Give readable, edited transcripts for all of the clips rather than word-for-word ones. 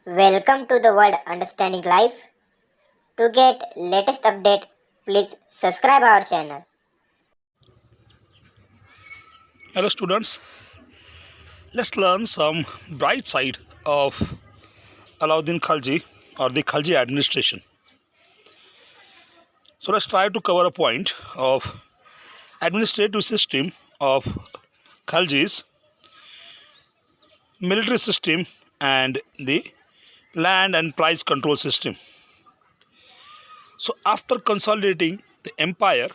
Welcome to the World Understanding Life. To get latest update, please subscribe our channel. Hello students, let's learn some bright side of Alauddin Khalji or the Khalji administration. So let's try to cover a point of administrative system of Khalji's military system and the land and price control system. So after consolidating the empire,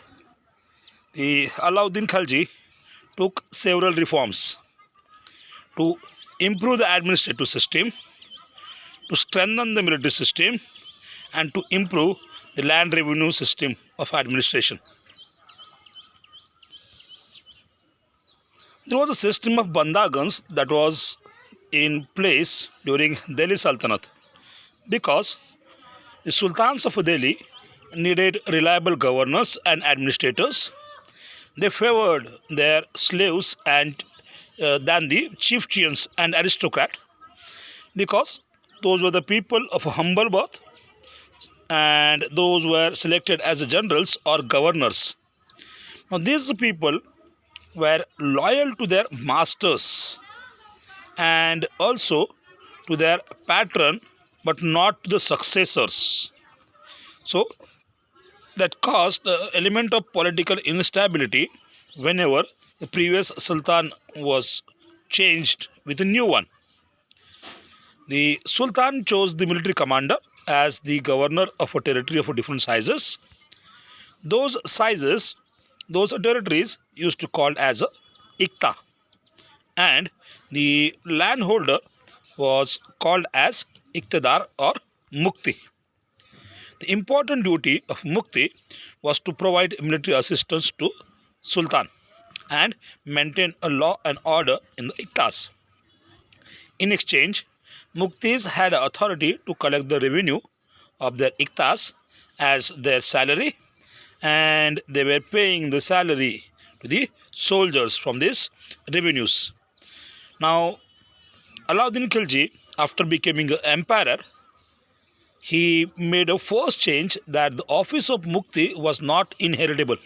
the Alauddin Khalji took several reforms to improve the administrative system, to strengthen the military system, and to improve the land revenue system of administration. There was a system of bandagans that was in place during Delhi Sultanate because the sultans of Delhi needed reliable governors and administrators. They favored their slaves and than the chieftains and aristocrat because those were the people of humble birth and those were selected as generals or governors. Now these people were loyal to their masters and also to their patron but not to the successors. So that caused an element of political instability whenever the previous sultan was changed with a new one. The sultan chose the military commander as the governor of a territory of different sizes. Those sizes, those territories used to called as a ikta, and the landholder was called as iktidar or mukti. The important duty of mukti was to provide military assistance to sultan and maintain a law and order in the iktas. In exchange, muktis had authority to collect the revenue of their iktas as their salary, and they were paying the salary to the soldiers from these revenues. Now, Alauddin Khalji, after becoming an emperor, he made a first change that the office of mukti was not inheritable.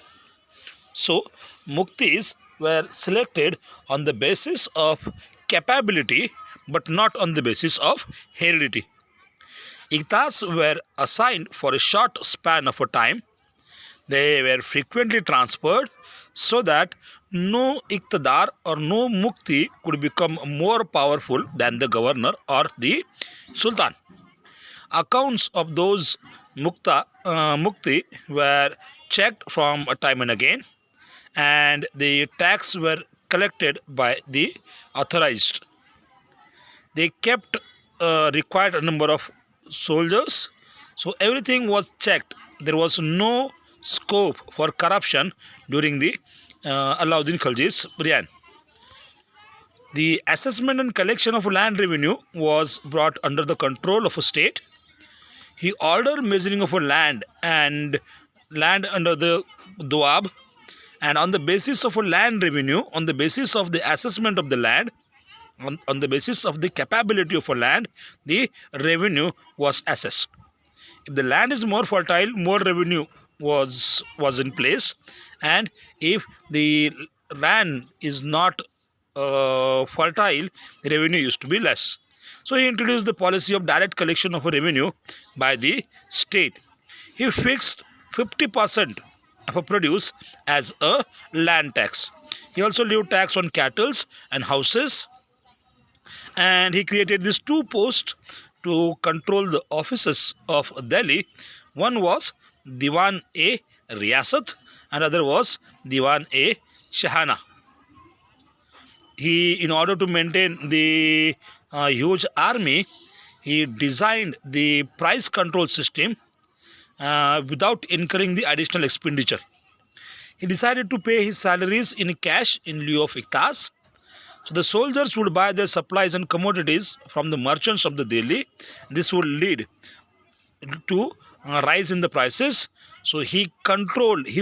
So, muktis were selected on the basis of capability but not on the basis of heredity. Iktas were assigned for a short span of a time. They were frequently transferred so that no iktidar or no mukti could become more powerful than the governor or the sultan. Accounts of those mukti were checked from a time and again, and the tax were collected by the authorized. They kept a required number of soldiers, so everything was checked. There was no scope for corruption during the Alauddin Khalji's reign. The assessment and collection of land revenue was brought under the control of a state. He ordered measuring of a land under the Doab, and on the basis of a land revenue, on the basis of the assessment of the land, on the basis of the capability of a land, the revenue was assessed. If the land is more fertile, more revenue was in place, and if the land is not fertile, the revenue used to be less. So he introduced the policy of direct collection of a revenue by the state. He fixed 50% of a produce as a land tax. He also levied tax on cattle and houses, and he created these two posts to control the offices of Delhi. One was Diwan-e Riyasat and other was Diwan-e Shahana. He, in order to maintain the huge army, he designed the price control system without incurring the additional expenditure. He decided to pay his salaries in cash in lieu of iktas. So the soldiers would buy their supplies and commodities from the merchants of the Delhi. This would lead to a rise in the prices. So he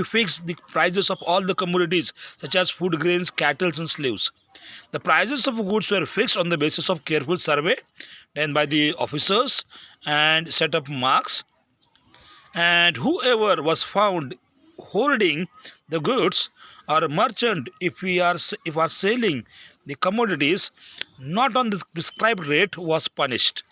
fixed the prices of all the commodities such as food grains, cattle and slaves. The prices of goods were fixed on the basis of careful survey then by the officers and set up marks, and whoever was found holding the goods or a merchant, if are selling the commodities not on the prescribed rate, was punished.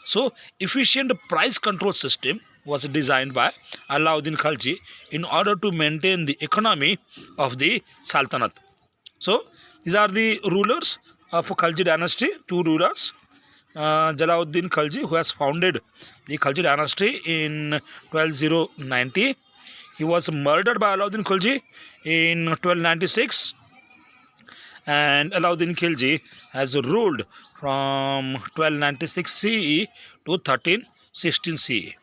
So, efficient price control system was designed by Alauddin Khalji in order to maintain the economy of the Sultanate. So, these are the rulers of Khalji dynasty, two rulers. Jalauddin Khalji, who has founded the Khalji dynasty in 12090. He was murdered by Alauddin Khalji in 1296, and Alauddin Khalji has ruled from 1296 CE to 1316 CE.